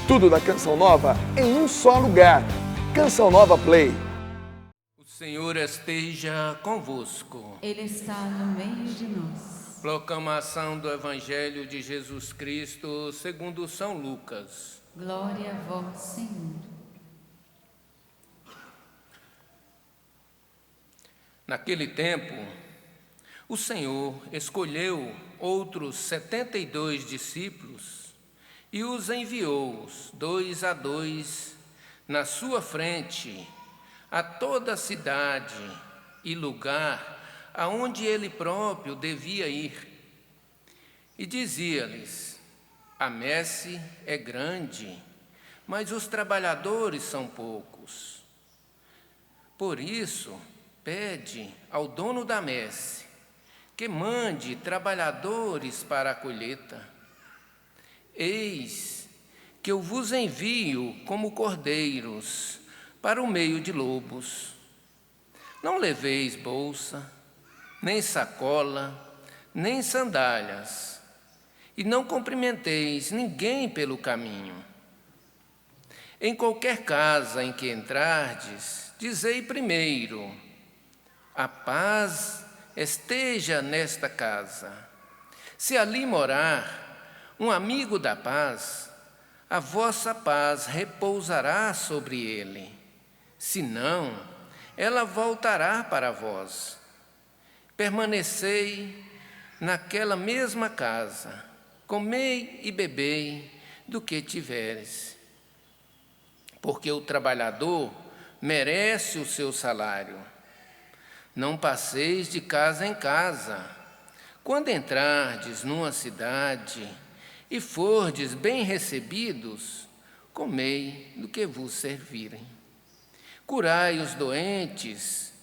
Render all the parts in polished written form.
Tudo da Canção Nova em um só lugar. Canção Nova Play. O Senhor esteja convosco. Ele está no meio de nós. Proclamação do Evangelho de Jesus Cristo segundo São Lucas. Glória a vós, Senhor. Naquele tempo, o Senhor escolheu outros 72 discípulos e os enviou, 2 a 2, na sua frente, a toda a cidade e lugar aonde ele próprio devia ir. E dizia-lhes: a messe é grande, mas os trabalhadores são poucos. Por isso, pede ao dono da messe que mande trabalhadores para a colheita. Eis que eu vos envio como cordeiros para o meio de lobos. Não leveis bolsa, nem sacola, nem sandálias, e não cumprimenteis ninguém pelo caminho. Em qualquer casa em que entrardes, dizei primeiro: a paz esteja nesta casa. Se ali morar um amigo da paz, a vossa paz repousará sobre ele. Se não, ela voltará para vós. Permanecei naquela mesma casa, comei e bebei do que tiveres, porque o trabalhador merece o seu salário. Não passeis de casa em casa. Quando entrardes numa cidade e fordes bem recebidos, comei do que vos servirem. Curai os doentes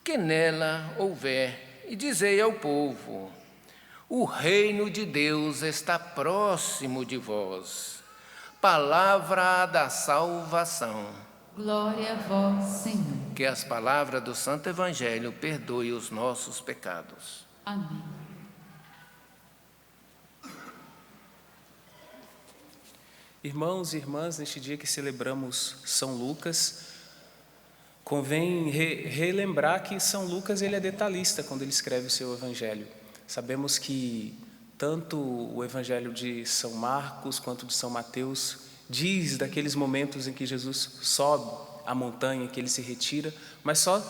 que nela houver, e dizei ao povo: o reino de Deus está próximo de vós. Palavra da salvação. Glória a vós, Senhor. Que as palavras do Santo Evangelho perdoem os nossos pecados. Amém. Irmãos e irmãs, neste dia que celebramos São Lucas, convém relembrar que São Lucas ele é detalhista quando ele escreve o seu Evangelho. Sabemos que tanto o Evangelho de São Marcos quanto de São Mateus diz daqueles momentos em que Jesus sobe a montanha, que ele se retira, mas só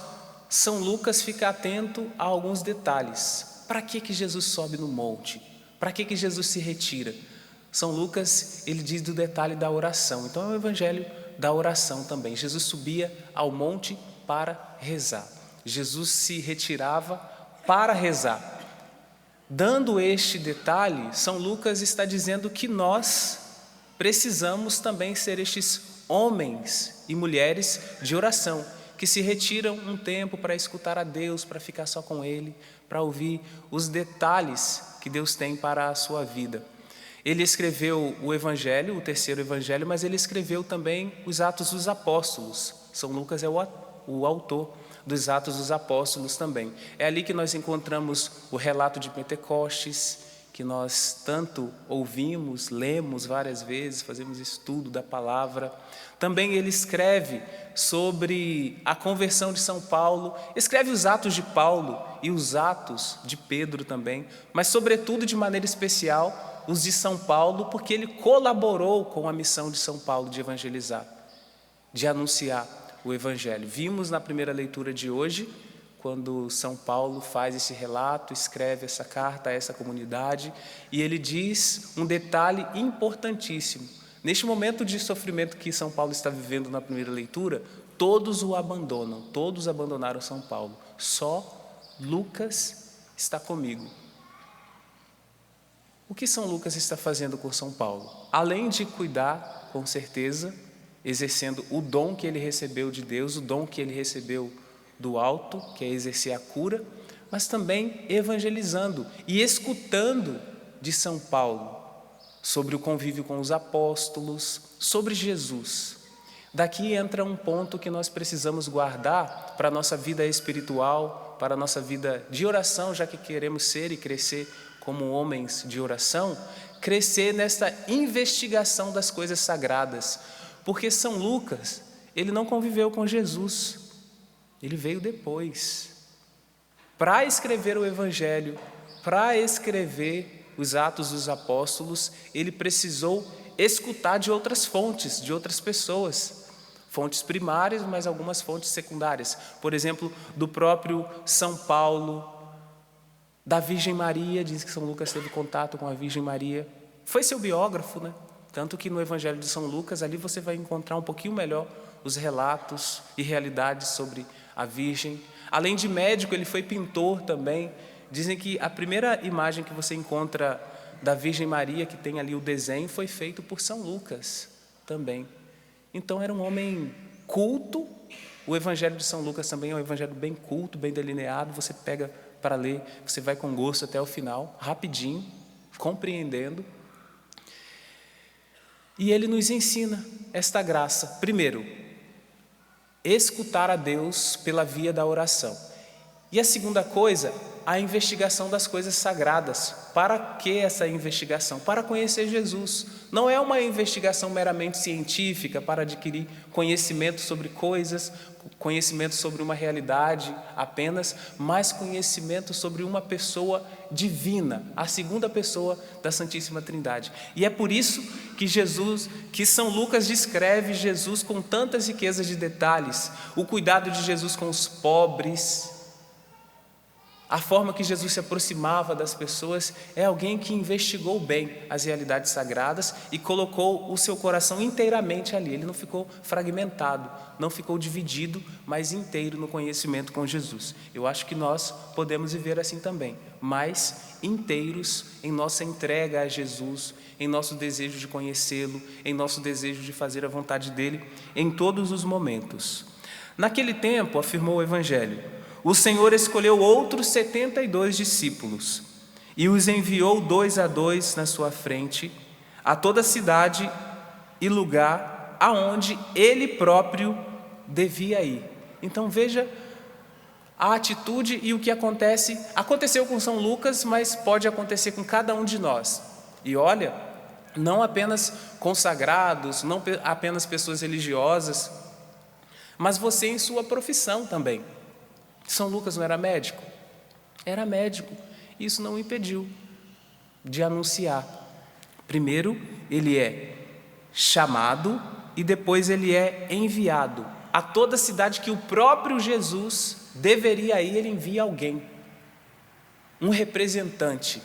São Lucas fica atento a alguns detalhes. Para que Jesus sobe no monte? Para que Jesus se retira? São Lucas, ele diz do detalhe da oração. Então é o Evangelho da oração também. Jesus subia ao monte para rezar. Jesus se retirava para rezar. Dando este detalhe, São Lucas está dizendo que nós precisamos também ser estes homens e mulheres de oração, que se retiram um tempo para escutar a Deus, para ficar só com Ele, para ouvir os detalhes que Deus tem para a sua vida. Ele escreveu o Evangelho, o terceiro Evangelho, mas ele escreveu também os Atos dos Apóstolos. São Lucas é o autor dos Atos dos Apóstolos também. É ali que nós encontramos o relato de Pentecostes, que nós tanto ouvimos, lemos várias vezes, fazemos estudo da palavra. Também ele escreve sobre a conversão de São Paulo, escreve os Atos de Paulo e os Atos de Pedro também, mas sobretudo de maneira especial os de São Paulo, porque ele colaborou com a missão de São Paulo de evangelizar, de anunciar o Evangelho. Vimos na primeira leitura de hoje, quando São Paulo faz esse relato, escreve essa carta a essa comunidade, e ele diz um detalhe importantíssimo. Neste momento de sofrimento que São Paulo está vivendo na primeira leitura, todos o abandonam, todos abandonaram São Paulo. Só Lucas está comigo. O que São Lucas está fazendo com São Paulo? Além de cuidar, com certeza, exercendo o dom que ele recebeu de Deus, o dom que ele recebeu do alto, que é exercer a cura, mas também evangelizando e escutando de São Paulo sobre o convívio com os apóstolos, sobre Jesus. Daqui entra um ponto que nós precisamos guardar para a nossa vida espiritual, para a nossa vida de oração, já que queremos ser e crescer como homens de oração, crescer nesta investigação das coisas sagradas, porque São Lucas, ele não conviveu com Jesus, ele veio depois. Para escrever o Evangelho, para escrever os Atos dos Apóstolos, ele precisou escutar de outras fontes, de outras pessoas, fontes primárias, mas algumas fontes secundárias. Por exemplo, do próprio São Paulo, da Virgem Maria, diz que São Lucas teve contato com a Virgem Maria. Foi seu biógrafo, né? Tanto que no Evangelho de São Lucas, ali você vai encontrar um pouquinho melhor os relatos e realidades sobre a Virgem. Além de médico, ele foi pintor também. Dizem que a primeira imagem que você encontra da Virgem Maria, que tem ali o desenho, foi feito por São Lucas também. Então era um homem culto. O Evangelho de São Lucas também é um evangelho bem culto, bem delineado. Você pega para ler, você vai com gosto até o final, rapidinho, compreendendo. E ele nos ensina esta graça. Primeiro, escutar a Deus pela via da oração. E a segunda coisa, a investigação das coisas sagradas. Para que essa investigação? Para conhecer Jesus. Não é uma investigação meramente científica para adquirir conhecimento sobre coisas, conhecimento sobre uma realidade apenas, mas conhecimento sobre uma pessoa divina, a segunda pessoa da Santíssima Trindade. E é por isso que São Lucas descreve Jesus com tantas riquezas de detalhes, o cuidado de Jesus com os pobres, a forma que Jesus se aproximava das pessoas. É alguém que investigou bem as realidades sagradas e colocou o seu coração inteiramente ali. Ele não ficou fragmentado, não ficou dividido, mas inteiro no conhecimento com Jesus. Eu acho que nós podemos viver assim também, mas inteiros em nossa entrega a Jesus, em nosso desejo de conhecê-lo, em nosso desejo de fazer a vontade dele em todos os momentos. Naquele tempo, afirmou o Evangelho, o Senhor escolheu outros 72 discípulos e os enviou 2 a 2 na sua frente a toda cidade e lugar aonde ele próprio devia ir. Então veja a atitude e o que aconteceu com São Lucas, mas pode acontecer com cada um de nós. E olha, não apenas consagrados, não apenas pessoas religiosas, mas você em sua profissão também. São Lucas não era médico? Era médico. Isso não o impediu de anunciar. Primeiro, ele é chamado e depois ele é enviado. A toda cidade que o próprio Jesus deveria ir, ele envia alguém, um representante.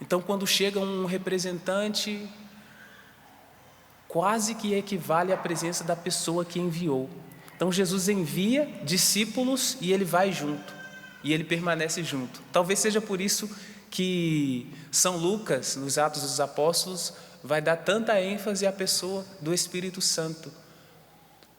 Então, quando chega um representante, quase que equivale à presença da pessoa que enviou. Então Jesus envia discípulos e ele vai junto, e ele permanece junto. Talvez seja por isso que São Lucas, nos Atos dos Apóstolos, vai dar tanta ênfase à pessoa do Espírito Santo.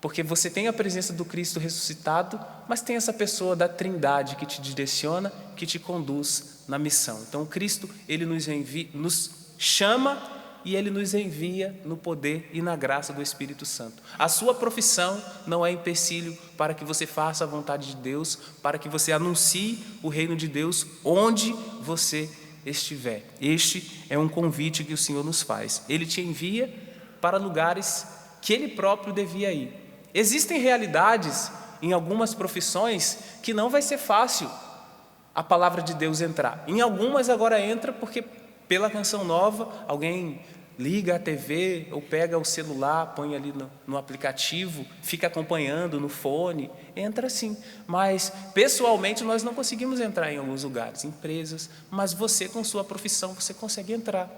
Porque você tem a presença do Cristo ressuscitado, mas tem essa pessoa da Trindade que te direciona, que te conduz na missão. Então Cristo, ele nos chama e ele nos envia no poder e na graça do Espírito Santo. A sua profissão não é empecilho para que você faça a vontade de Deus, para que você anuncie o reino de Deus onde você estiver. Este é um convite que o Senhor nos faz. Ele te envia para lugares que ele próprio devia ir. Existem realidades em algumas profissões que não vai ser fácil a palavra de Deus entrar. Em algumas agora entra porque pela Canção Nova, alguém liga a TV ou pega o celular, põe ali no aplicativo, fica acompanhando no fone, entra sim. Mas pessoalmente nós não conseguimos entrar em alguns lugares, empresas, mas você com sua profissão você consegue entrar.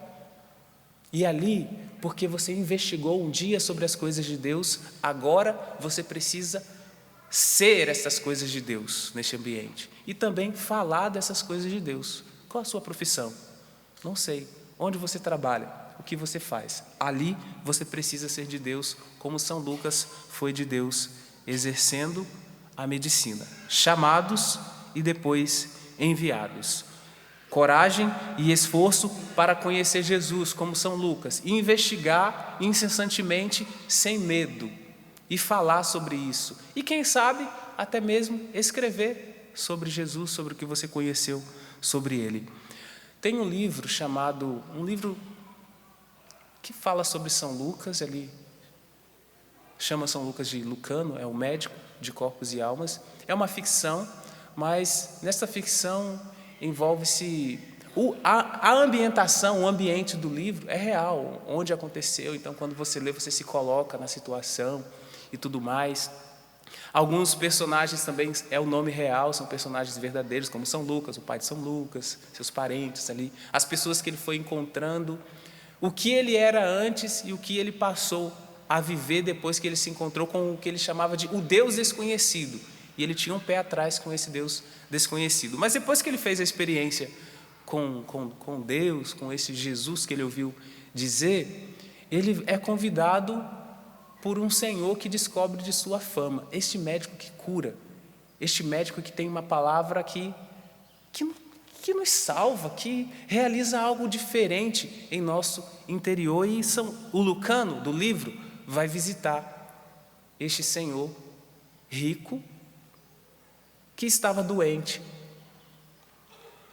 E ali, porque você investigou um dia sobre as coisas de Deus, agora você precisa ser essas coisas de Deus neste ambiente. E também falar dessas coisas de Deus. Qual a sua profissão? Não sei. Onde você trabalha? O que você faz? Ali você precisa ser de Deus, como São Lucas foi de Deus, exercendo a medicina. Chamados e depois enviados. Coragem e esforço para conhecer Jesus, como São Lucas. E investigar incessantemente, sem medo. E falar sobre isso. E quem sabe, até mesmo escrever sobre Jesus, sobre o que você conheceu sobre Ele. Tem um livro que fala sobre São Lucas, ele chama São Lucas de Lucano, é o médico de corpos e almas. É uma ficção, mas nessa ficção envolve-se a ambientação, o ambiente do livro é real, onde aconteceu. Então, quando você lê, você se coloca na situação e tudo mais. Alguns personagens também é o nome real, são personagens verdadeiros, como São Lucas, o pai de São Lucas, seus parentes ali, as pessoas que ele foi encontrando, o que ele era antes e o que ele passou a viver depois que ele se encontrou com o que ele chamava de o Deus desconhecido. E ele tinha um pé atrás com esse Deus desconhecido. Mas depois que ele fez a experiência com Deus, com esse Jesus que ele ouviu dizer, ele é convidado por um Senhor que descobre de sua fama, este médico que cura, este médico que tem uma palavra que nos salva, que realiza algo diferente em nosso interior. E o Lucano, do livro, vai visitar este Senhor rico que estava doente,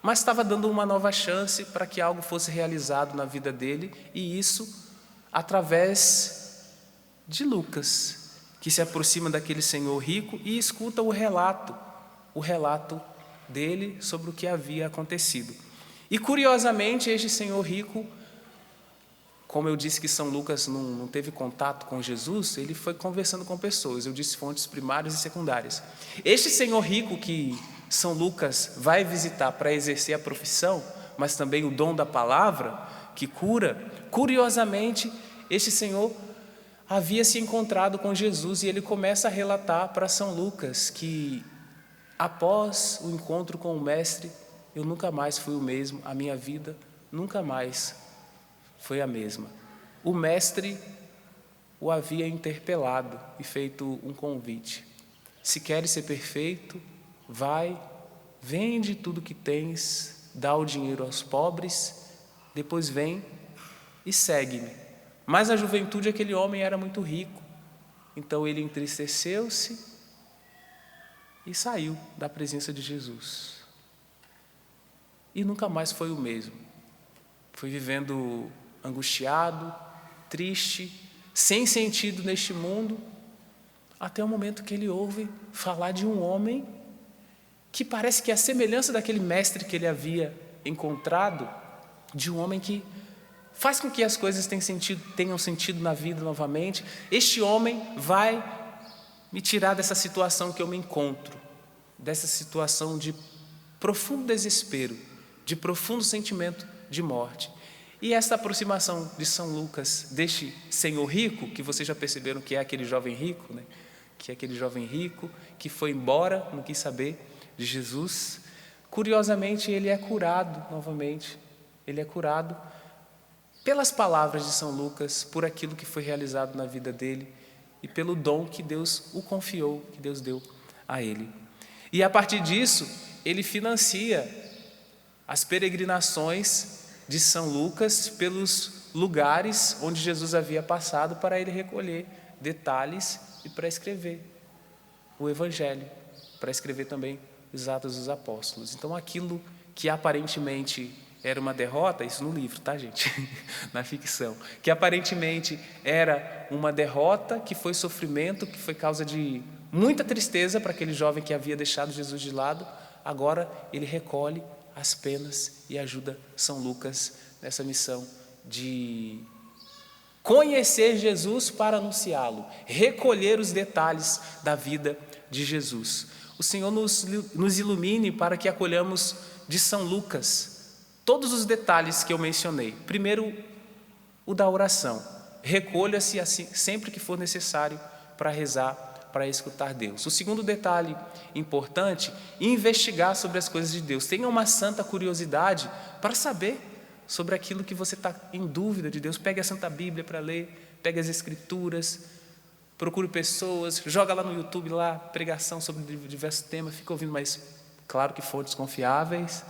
mas estava dando uma nova chance para que algo fosse realizado na vida dele, e isso através de Lucas, que se aproxima daquele senhor rico e escuta o relato dele sobre o que havia acontecido. E curiosamente, este senhor rico, como eu disse que São Lucas não teve contato com Jesus, ele foi conversando com pessoas, eu disse fontes primárias e secundárias. Este senhor rico que São Lucas vai visitar para exercer a profissão, mas também o dom da palavra que cura, curiosamente, este senhor havia se encontrado com Jesus, e ele começa a relatar para São Lucas que após o encontro com o Mestre, eu nunca mais fui o mesmo, a minha vida nunca mais foi a mesma. O Mestre o havia interpelado e feito um convite: se queres ser perfeito, vai, vende tudo que tens, dá o dinheiro aos pobres, depois vem e segue-me. Mas na juventude aquele homem era muito rico, então ele entristeceu-se e saiu da presença de Jesus. E nunca mais foi o mesmo. Foi vivendo angustiado, triste, sem sentido neste mundo, até o momento que ele ouve falar de um homem que parece que é a semelhança daquele mestre que ele havia encontrado, de um homem que faz com que as coisas tenham sentido na vida novamente. Este homem vai me tirar dessa situação que eu me encontro, dessa situação de profundo desespero, de profundo sentimento de morte. E essa aproximação de São Lucas, deste senhor rico, que vocês já perceberam que é aquele jovem rico, né? Que é aquele jovem rico que foi embora, não quis saber de Jesus, curiosamente ele é curado novamente, ele é curado pelas palavras de São Lucas, por aquilo que foi realizado na vida dele e pelo dom que Deus o confiou, que Deus deu a ele. E a partir disso, ele financia as peregrinações de São Lucas pelos lugares onde Jesus havia passado, para ele recolher detalhes e para escrever o Evangelho, para escrever também os Atos dos Apóstolos. Então, aquilo que aparentemente era uma derrota, isso no livro, tá, gente? Na ficção, que aparentemente era uma derrota, que foi sofrimento, que foi causa de muita tristeza para aquele jovem que havia deixado Jesus de lado, agora ele recolhe as penas e ajuda São Lucas nessa missão de conhecer Jesus para anunciá-lo, recolher os detalhes da vida de Jesus. O Senhor nos ilumine para que acolhamos de São Lucas todos os detalhes que eu mencionei. Primeiro, o da oração. Recolha-se assim, sempre que for necessário, para rezar, para escutar Deus. O segundo detalhe importante, investigar sobre as coisas de Deus. Tenha uma santa curiosidade para saber sobre aquilo que você está em dúvida de Deus. Pegue a Santa Bíblia para ler, pegue as Escrituras, procure pessoas, joga lá no YouTube, lá, pregação sobre diversos temas, fica ouvindo, mas claro que fontes confiáveis.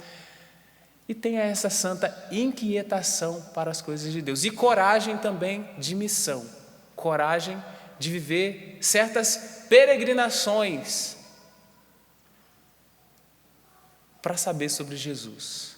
E tenha essa santa inquietação para as coisas de Deus. E coragem também de missão. Coragem de viver certas peregrinações para saber sobre Jesus.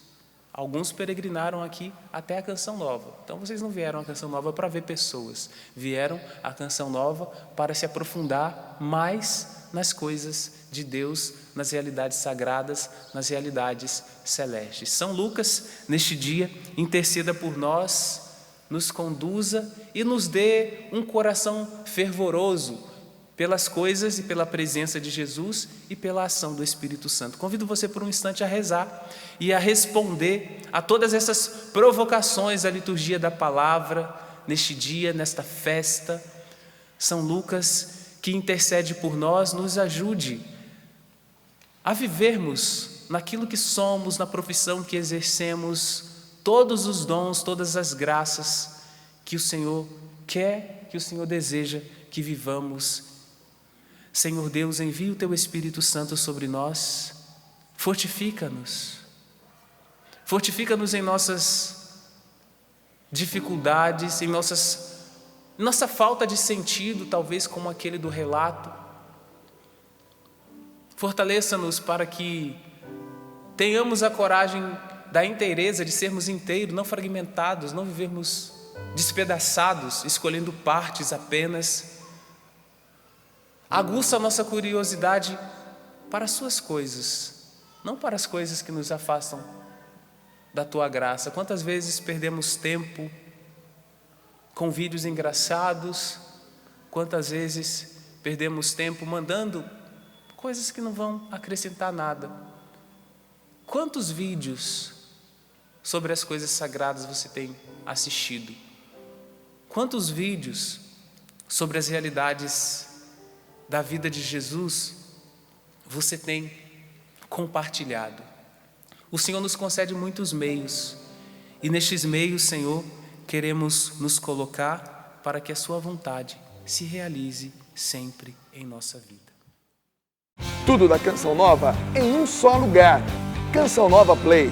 Alguns peregrinaram aqui até a Canção Nova. Então vocês não vieram à Canção Nova para ver pessoas, vieram à Canção Nova para se aprofundar mais nas coisas de Deus, nas realidades sagradas, nas realidades celestes. São Lucas, neste dia, interceda por nós, nos conduza e nos dê um coração fervoroso pelas coisas e pela presença de Jesus e pela ação do Espírito Santo. Convido você por um instante a rezar e a responder a todas essas provocações da liturgia da palavra, neste dia, nesta festa. São Lucas, que intercede por nós, nos ajude a vivermos naquilo que somos, na profissão que exercemos, todos os dons, todas as graças que o Senhor quer, que o Senhor deseja que vivamos. Senhor Deus, envia o Teu Espírito Santo sobre nós, fortifica-nos em nossas dificuldades, em nossa falta de sentido, talvez como aquele do relato. Fortaleça-nos para que tenhamos a coragem da inteireza, de sermos inteiros, não fragmentados, não vivermos despedaçados, escolhendo partes apenas. Aguça a nossa curiosidade para as Suas coisas, não para as coisas que nos afastam da Tua graça. Quantas vezes perdemos tempo com vídeos engraçados, quantas vezes perdemos tempo mandando coisas que não vão acrescentar nada. Quantos vídeos sobre as coisas sagradas você tem assistido? Quantos vídeos sobre as realidades da vida de Jesus você tem compartilhado? O Senhor nos concede muitos meios, e nestes meios, Senhor, queremos nos colocar para que a Sua vontade se realize sempre em nossa vida. Tudo da Canção Nova em um só lugar. Canção Nova Play.